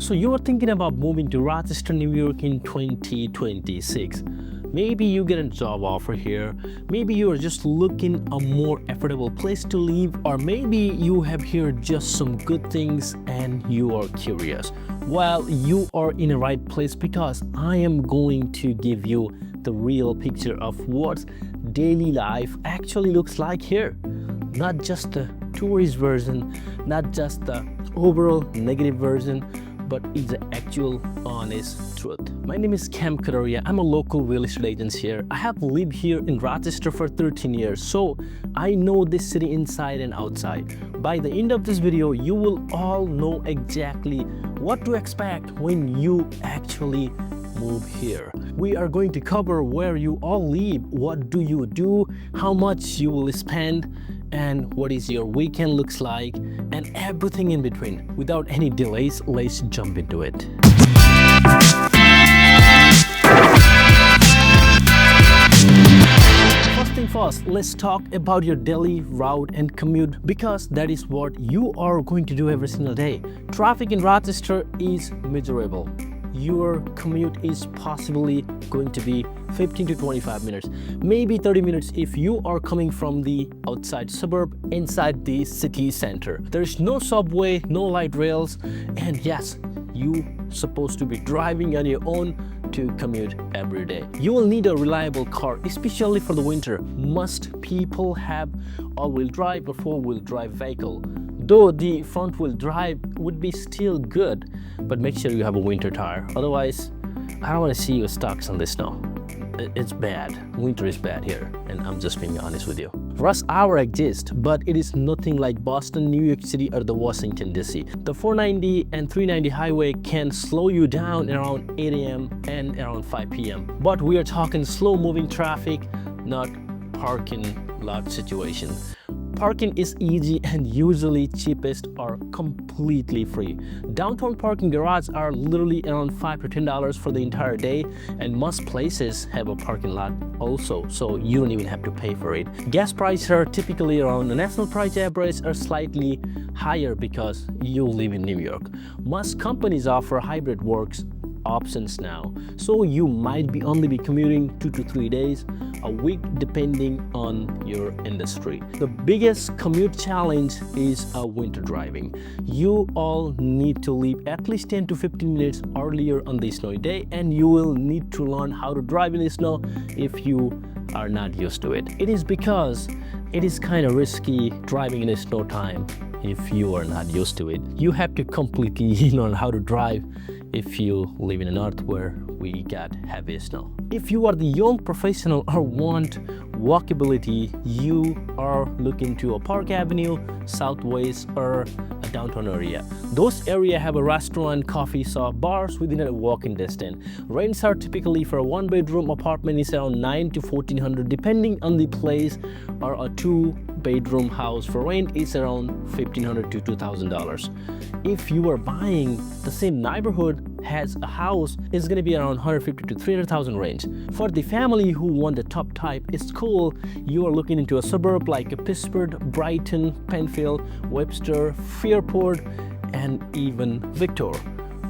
So you're thinking about moving to Rochester, New York in 2026. Maybe you get a job offer here, maybe you're just looking a more affordable place to live, or maybe you have heard just some good things and you are curious. Well, you are in the right place because I am going to give you the real picture of what daily life actually looks like here. Not just the tourist version, not just the overall negative version, but it's the actual honest truth. My name is Khem Kadariya. I'm a local real estate agent here. I have lived here in Rochester for 13 years, so I know this city inside and outside. By the end of this video, you will all know exactly what to expect when you actually move here. We are going to cover where you all live, what do you do, how much you will spend, and what is your weekend looks like, and everything in between. Without any delays, let's jump into it. First thing first, let's talk about your daily route and commute, because that is what you are going to do every single day. Traffic in Rochester is miserable. Your commute is possibly going to be 15 to 25 minutes, maybe 30 minutes if you are coming from the outside suburb inside the city center. There's no subway, no light rails, and yes, you supposed to be driving on your own to commute every day. You will need a reliable car, especially for the winter. Most people have all-wheel drive or four-wheel drive vehicle. Though the front-wheel drive would be still good, but make sure you have a winter tire. Otherwise, I don't want to see you stuck on the snow. It's bad. Winter is bad here, and I'm just being honest with you. Rush hour exists, but it is nothing like Boston, New York City, or the Washington DC. The 490 and 390 highway can slow you down around 8 a.m. and around 5 p.m. But we are talking slow-moving traffic, not parking lot situation. Parking is easy and usually cheapest or completely free. Downtown parking garages are literally around $5 to $10 for the entire day, and most places have a parking lot also, so you don't even have to pay for it. Gas prices are typically around the national price average or slightly higher because you live in New York. Most companies offer hybrid works options now, so you might be only commuting 2 to 3 days a week depending on your industry. The biggest commute challenge is winter driving. You all need to leave at least 10 to 15 minutes earlier on the snowy day, and you will need to learn how to drive in the snow if you are not used to it. It is because it is kind of risky driving in the snow time if you are not used to it. You have to completely learn how to drive if you live in the north where we got heavy snow. If you are the young professional or want walkability, you are looking to a Park Avenue, Southwest, or a downtown area. Those areas have a restaurant, coffee shop, bars within a walking distance. Rents are typically for a one-bedroom apartment is around $900 to $1,400 depending on the place, or a two-bedroom house for rent is around $1,500 to $2,000. If you are buying the same neighborhood has a house, it's going to be around $150,000 to $300,000 range. For the family who want the top type school, you are looking into a suburb like Pittsburgh, Brighton, Penfield, Webster, Fairport, and even Victor.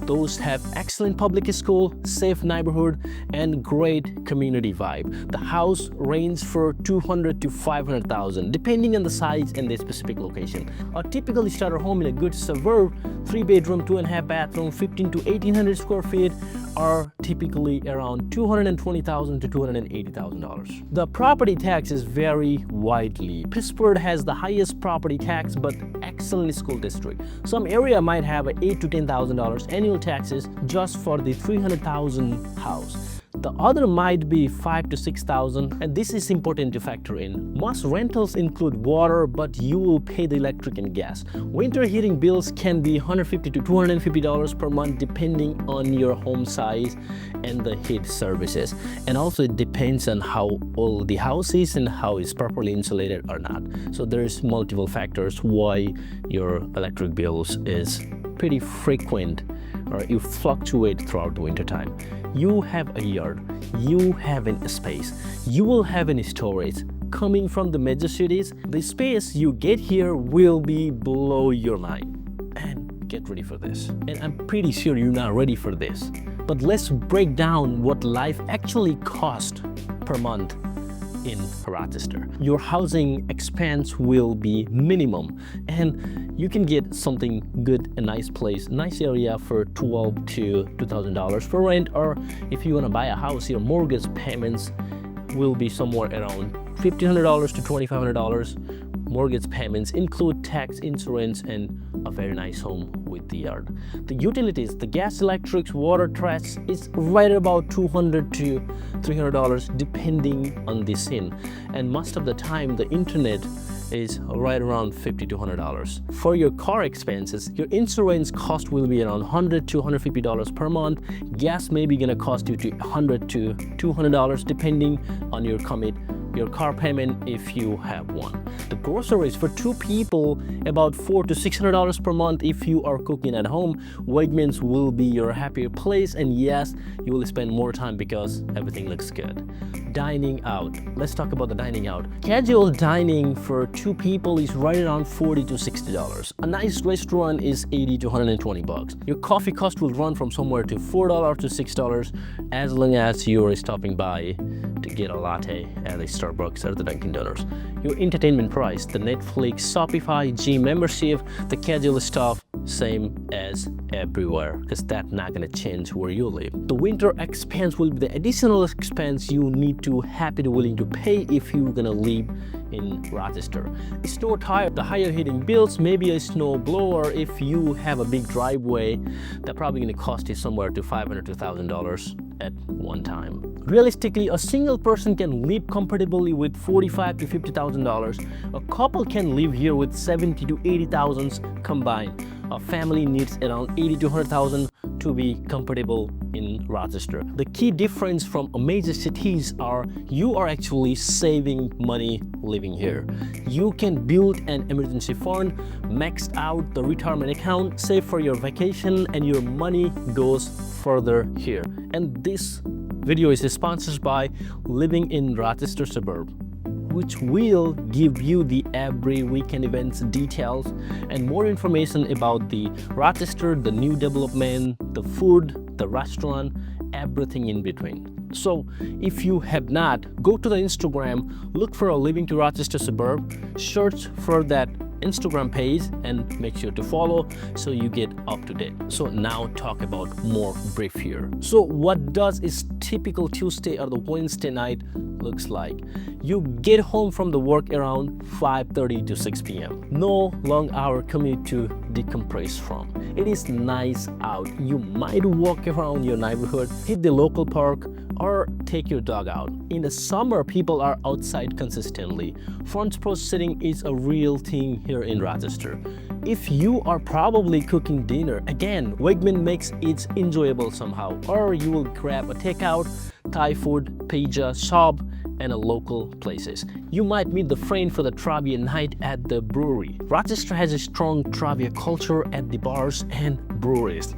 Those have excellent public school, safe neighborhood, and great community vibe. The house ranges for $200,000 to $500,000 depending on the size and the specific location. A typical starter home in a good suburb, 3-bedroom, 2.5 bathroom, 15 to 1,800 square feet, are typically around $220,000 to $280,000. The property taxes vary widely. Pittsburgh has the highest property tax but excellent school district. Some area might have $8,000 to $10,000 annual taxes just for the 300,000 house. The other might be $5,000 to $6,000, and this is important to factor in. Most rentals include water, but you will pay the electric and gas. Winter heating bills can be $150 to $250 per month depending on your home size and the heat services. And also it depends on how old the house is and how it's properly insulated or not. So there's multiple factors why your electric bills is pretty frequent, or you fluctuate throughout the winter time. You have a yard, you have a space, you will have any storage. Coming from the major cities, the space you get here will be below your mind. And get ready for this. And I'm pretty sure you're not ready for this. But let's break down what life actually costs per month in Rochester. Your housing expense will be minimum, and you can get something good, a nice place, nice area for $1,200 to $2,000 for rent, or if you want to buy a house, your mortgage payments will be somewhere around $1,500 to $2,500. Mortgage payments include tax, insurance, and a very nice home with the yard. The utilities, the gas, electric, water, trash is right about $200 to $300 depending on the scene. And most of the time, the internet is right around $50 to $100. For your car expenses, your insurance cost will be around $100 to $150 per month. Gas may be gonna cost you to $100 to $200 depending on your commute. Your car payment if you have one. The groceries for two people, about $400 to $600 per month if you are cooking at home. Wegmans will be your happier place, and yes, you will spend more time because everything looks good. Dining out. Let's talk about the dining out. Casual dining for two people is right around $40 to $60. A nice restaurant is $80 to $120. Your coffee cost will run from somewhere to $4 to $6 as long as you're stopping by to get a latte at a Starbucks or the Dunkin' Donuts. Your entertainment price, the Netflix, Shopify, gym membership, the casual stuff, same as everywhere, because that's not gonna change where you live. The winter expense will be the additional expense you need to willing to pay if you're gonna live in Rochester. Snow tire, the higher heating bills, maybe a snow blower. If you have a big driveway, that's probably gonna cost you somewhere to $500 to $1,000 at one time. Realistically, a single person can live comfortably with $45,000 to $50,000. A couple can live here with $70,000 to $80,000 combined. A family needs around $80,000 to $100,000 to be comfortable in Rochester. The key difference from major cities are you are actually saving money living here. You can build an emergency fund, max out the retirement account, save for your vacation, and your money goes further here. And this video is sponsored by Living in Rochester Suburb, which will give you the every weekend events details and more information about the Rochester, the new development, the food, the restaurant, everything in between. So if you have not, go to the Instagram, look for a Living to Rochester Suburb, search for that Instagram page and make sure to follow so you get up to date. So now talk about more brief here. So what does a typical Tuesday or the Wednesday night looks like? You get home from the work around 5:30 to 6 p.m. No long hour commute to decompress from. It is nice out. You might walk around your neighborhood, hit the local park, or take your dog out. In the summer, people are outside consistently. Front porch sitting is a real thing here in Rochester. If you are probably cooking dinner, again, Wegman makes it enjoyable somehow. Or you will grab a takeout, Thai food, pizza, shop, and a local places. You might meet the friend for the trivia night at the brewery. Rochester has a strong trivia culture at the bars and breweries.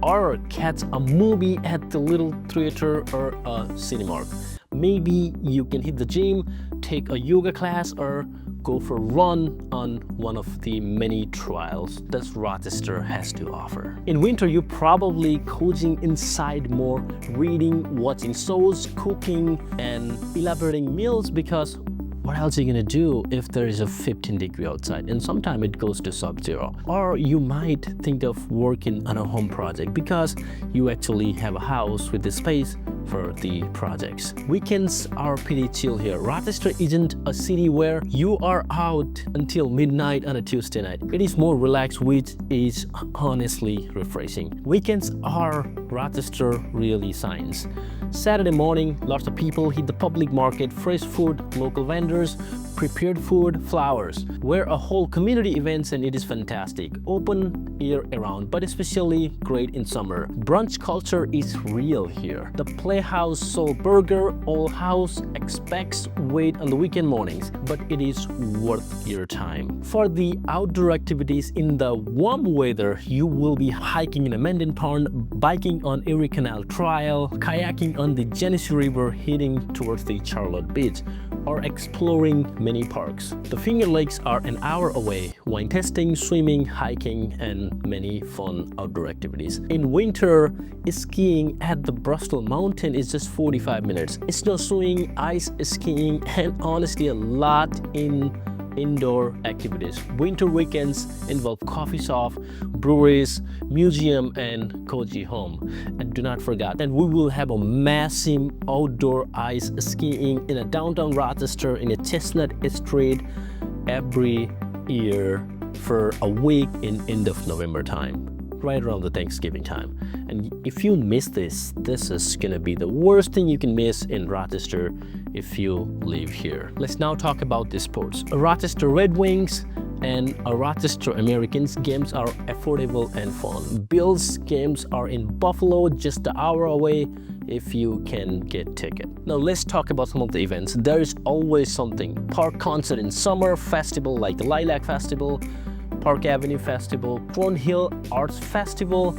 Or catch a movie at the little theater or a cinema. Maybe you can hit the gym, take a yoga class, or go for a run on one of the many trails that Rochester has to offer. In winter, you're probably cozying inside more, reading, watching shows, cooking, and elaborating meals because what else are you gonna do if there is a 15-degree outside and sometimes it goes to sub-zero? Or you might think of working on a home project because you actually have a house with the space for the projects. Weekends are pretty chill here. Rochester isn't a city where you are out until midnight on a Tuesday night. It is more relaxed, which is honestly refreshing. Weekends are Rochester really shines. Saturday morning, lots of people hit the public market, fresh food, local vendors, prepared food, flowers. We're a whole community events and it is fantastic. Open year around, but especially great in summer. Brunch culture is real here. The Playhouse Soul Burger, All House expects wait on the weekend mornings, but it is worth your time. For the outdoor activities in the warm weather, you will be hiking in a Menden Pond, biking on Erie Canal Trail, kayaking on the Genesee River, heading towards the Charlotte Beach. or exploring many parks. The Finger Lakes are an hour away, wine testing, swimming, hiking, and many fun outdoor activities. In winter, skiing at the Bristol Mountain is just 45 minutes. Snow skiing, ice skiing, and honestly a lot in indoor activities. Winter weekends involve coffee shop, breweries, museum, and Koji home. And do not forget that we will have a massive outdoor ice skiing in a downtown Rochester in a Chestnut Street every year for a week in end of November time, right around the Thanksgiving time. And if you miss this is gonna be the worst thing you can miss in Rochester if you live here. Let's now talk about the sports. A Rochester Red Wings and a Rochester Americans games are affordable and fun. Bills games are in Buffalo, just an hour away if you can get ticket. Now let's talk about some of the events. There is always something. Park concert in summer, festival like the Lilac Festival, Park Avenue Festival, Cornhill Arts Festival,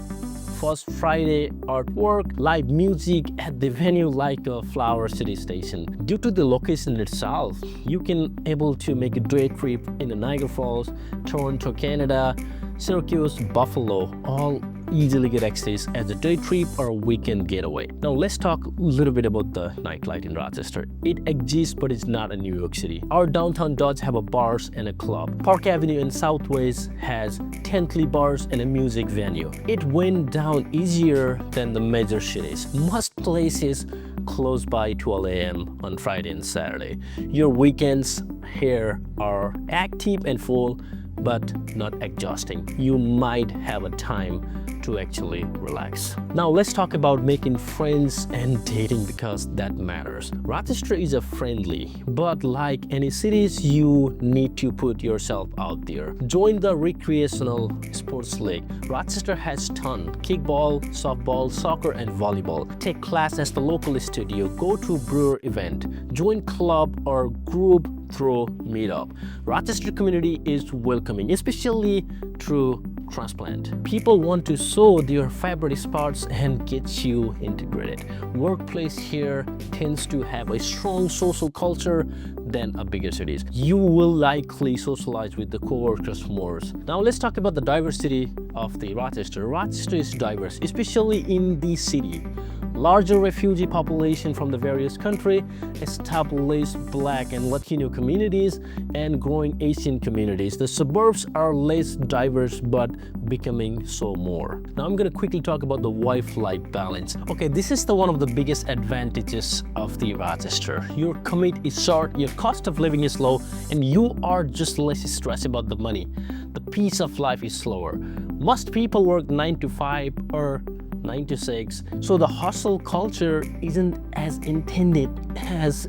First Friday artwork, live music at the venue like a Flower City Station. Due to the location itself, you can able to make a day trip in the Niagara Falls, Toronto, Canada, Syracuse, Buffalo, all easily get access as a day trip or a weekend getaway. Now let's talk a little bit about the nightlife in Rochester. It exists, but it's not in New York City. Our downtown does have a bars and a club. Park Avenue in Southwest has Tentley bars and a music venue. It went down easier than the major cities. Most places close by 12 a.m. on Friday and Saturday. Your weekends here are active and full, but not exhausting. You might have a time to actually relax. Now let's talk about making friends and dating because that matters. Rochester is a friendly, but like any cities, you need to put yourself out there. Join the recreational sports league. Rochester has ton: kickball, softball, soccer, and volleyball. Take class at the local studio. Go to brewer event. Join club or group through meetup. Rochester community is welcoming, especially through transplant. People want to show their favorite spots and get you integrated. Workplace here tends to have a strong social culture than a bigger cities. You will likely socialize with the co-workers more. Now let's talk about the diversity of the Rochester. Rochester is diverse, especially in the city. Larger refugee population from the various countries, established Black and Latino communities, and growing Asian communities. The suburbs are less diverse but becoming so more. Now I'm gonna quickly talk about the work-life balance. Okay, this is one of the biggest advantages of the Rochester. Your commute is short, your cost of living is low, and you are just less stressed about the money. The pace of life is slower. Most people work 9 to 5 or 9 to 6, so the hustle culture isn't as intended as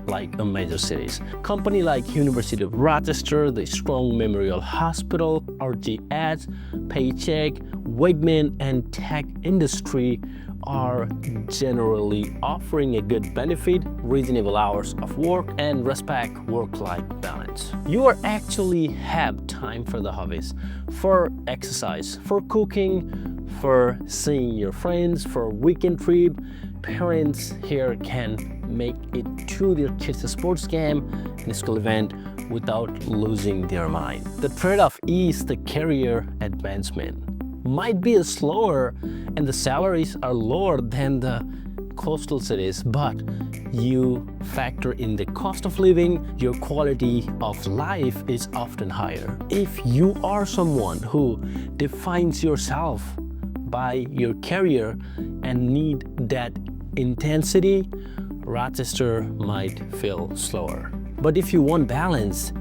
like a major cities. Company like University of Rochester, the Strong Memorial Hospital, RGS, Paycheck, Wegman, and tech industry are generally offering a good benefit, reasonable hours of work, and respect work-life balance. You are actually have time for the hobbies, for exercise, for cooking, for seeing your friends, for weekend trip. Parents here can make it to their kids' sports game and school event without losing their mind. The trade-off is the career advancement. Might be slower and the salaries are lower than the coastal cities, but you factor in the cost of living, your quality of life is often higher. If you are someone who defines yourself by your career and need that intensity, Rochester might feel slower. But if you want balance,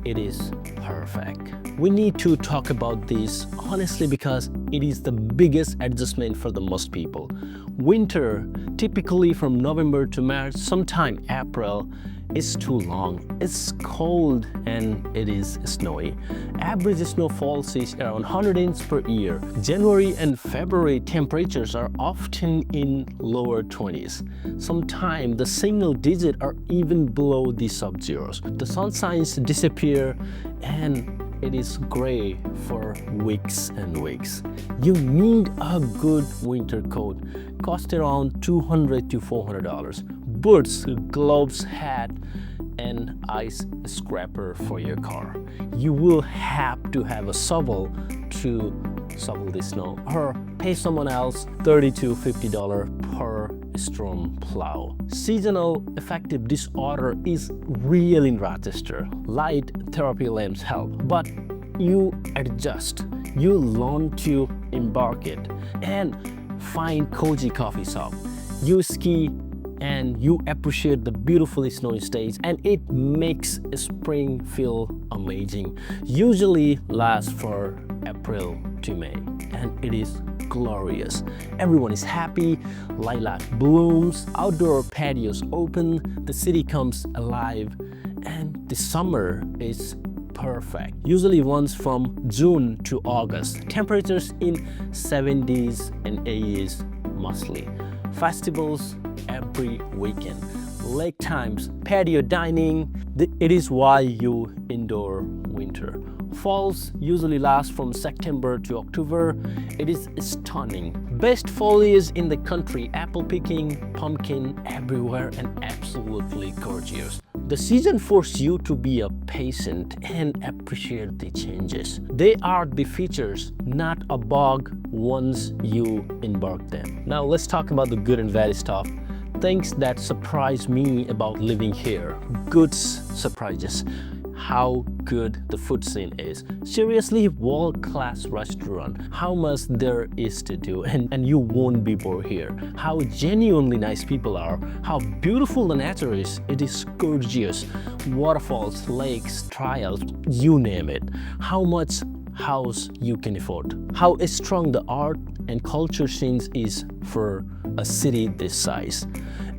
it is perfect. We need to talk about this honestly because it is the biggest adjustment for the most people. Winter, typically from November to March, sometime April, is too long. It's cold and it is snowy. Average snowfall is around 100 inches per year. January and February temperatures are often in lower 20s. Sometimes the single digit are even below the sub-zeros. The sunshines disappear and it is gray for weeks and weeks. You need a good winter coat, cost around $200 to $400. boots, gloves, hat, and ice scraper for your car. You will have to have a shovel to shovel the snow or pay someone else $30 to $50 per storm plow. Seasonal affective disorder is real in Rochester. Light therapy lamps help, but you adjust. You learn to embark it and find cozy coffee shop. You ski and you appreciate the beautifully snowy days, and it makes spring feel amazing. Usually lasts for April to May, and it is glorious. Everyone is happy, lilac blooms, outdoor patios open, the city comes alive, and the summer is perfect. Usually runs from June to August. Temperatures in 70s and 80s mostly. Festivals every weekend. Lake times, patio dining. It is why you endure winter. Falls usually last from September to October. It is stunning. Best foliage in the country, apple picking, pumpkin everywhere, and absolutely gorgeous. The season forces you to be a patient and appreciate the changes. They are the features, not a bug once you embark them. Now let's talk about the good and bad stuff. Things that surprise me about living here. Good surprises. How good the food scene is. Seriously, world-class restaurant. How much there is to do, and you won't be bored here. How genuinely nice people are. How beautiful the nature is. It is gorgeous. Waterfalls, lakes, trails, you name it. How much house you can afford. How strong the art and culture scene is for a city this size.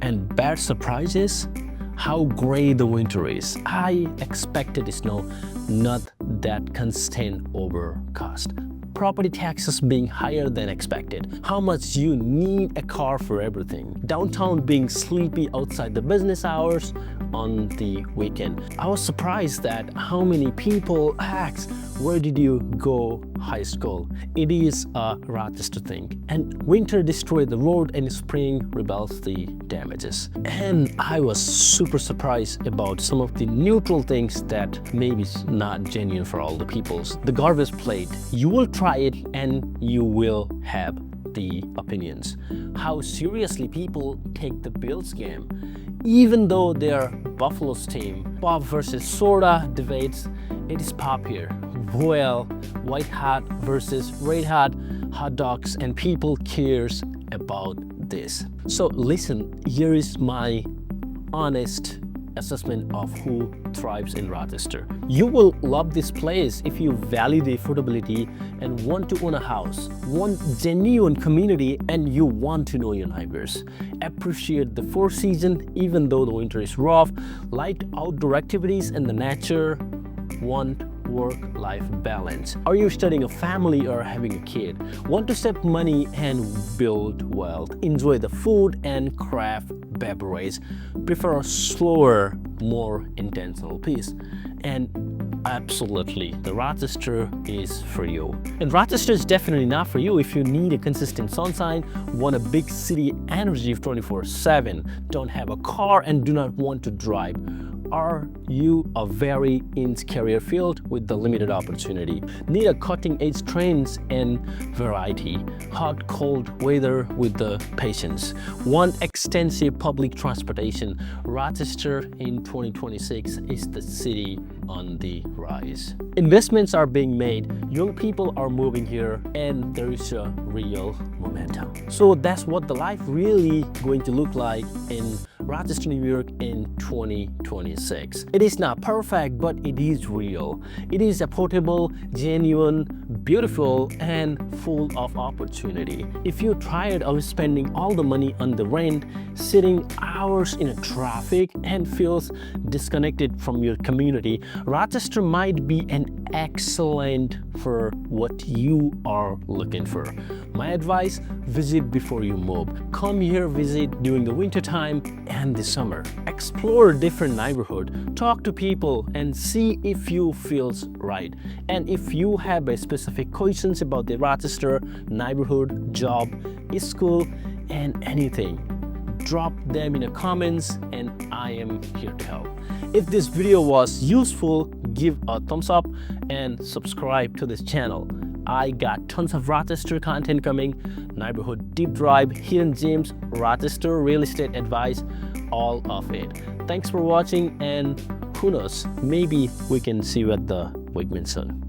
And bad surprises, how gray the winter is. I expected snow, not that constant overcast. Property taxes being higher than expected. How much you need a car for everything. Downtown being sleepy outside the business hours on the weekend. I was surprised that how many people ask, where did you go high school? It is a Rochester thing. And winter destroyed the road and spring rebuilds the damages. And I was super surprised about some of the neutral things that maybe is not genuine for all the peoples. The garbage plate, you will try it and you will have the opinions. How seriously people take the Bills game. Even though they're Buffalo's team, pop versus soda debates, it is pop here. Well, white hot versus red hot dogs, and people cares about this. So listen, here is my honest assessment of who thrives in Rochester. You will love this place if you value the affordability and want to own a house, want genuine community, and you want to know your neighbors. Appreciate the four seasons even though the winter is rough, like outdoor activities and the nature, want work-life balance. Are you starting a family or having a kid? Want to save money and build wealth? Enjoy the food and craft beverage. Prefer a slower, more intentional pace. And absolutely, the Rochester is for you. And Rochester is definitely not for you if you need a consistent sunshine, want a big city energy 24/7, don't have a car and do not want to drive. Are you a very in career field with the limited opportunity? Need a cutting-edge trends and variety, hot, cold weather with the patience. Want extensive public transportation? Rochester in 2026 is the city on the rise. Investments are being made, young people are moving here, and there is a real momentum. So that's what the life really going to look like in Rochester, New York in 2026. It is not perfect, but it is real. It is affordable, genuine, beautiful, and full of opportunity. If you're tired of spending all the money on the rent, sitting hours in a traffic, and feels disconnected from your community, Rochester might be an excellent for what you are looking for. My advice, visit before you move. Come here, visit during the winter time and the summer. Explore different neighborhood, talk to people, and see if you feels right. And if you have a specific questions about the Rochester neighborhood, job, school, and anything, drop them in the comments and I am here to help. If this video was useful, give a thumbs up and subscribe to this channel. I got tons of Rochester content coming, neighborhood deep dive, hidden gems, Rochester real estate advice, all of it. Thanks for watching, and who knows, maybe we can see you at the Wigman soon.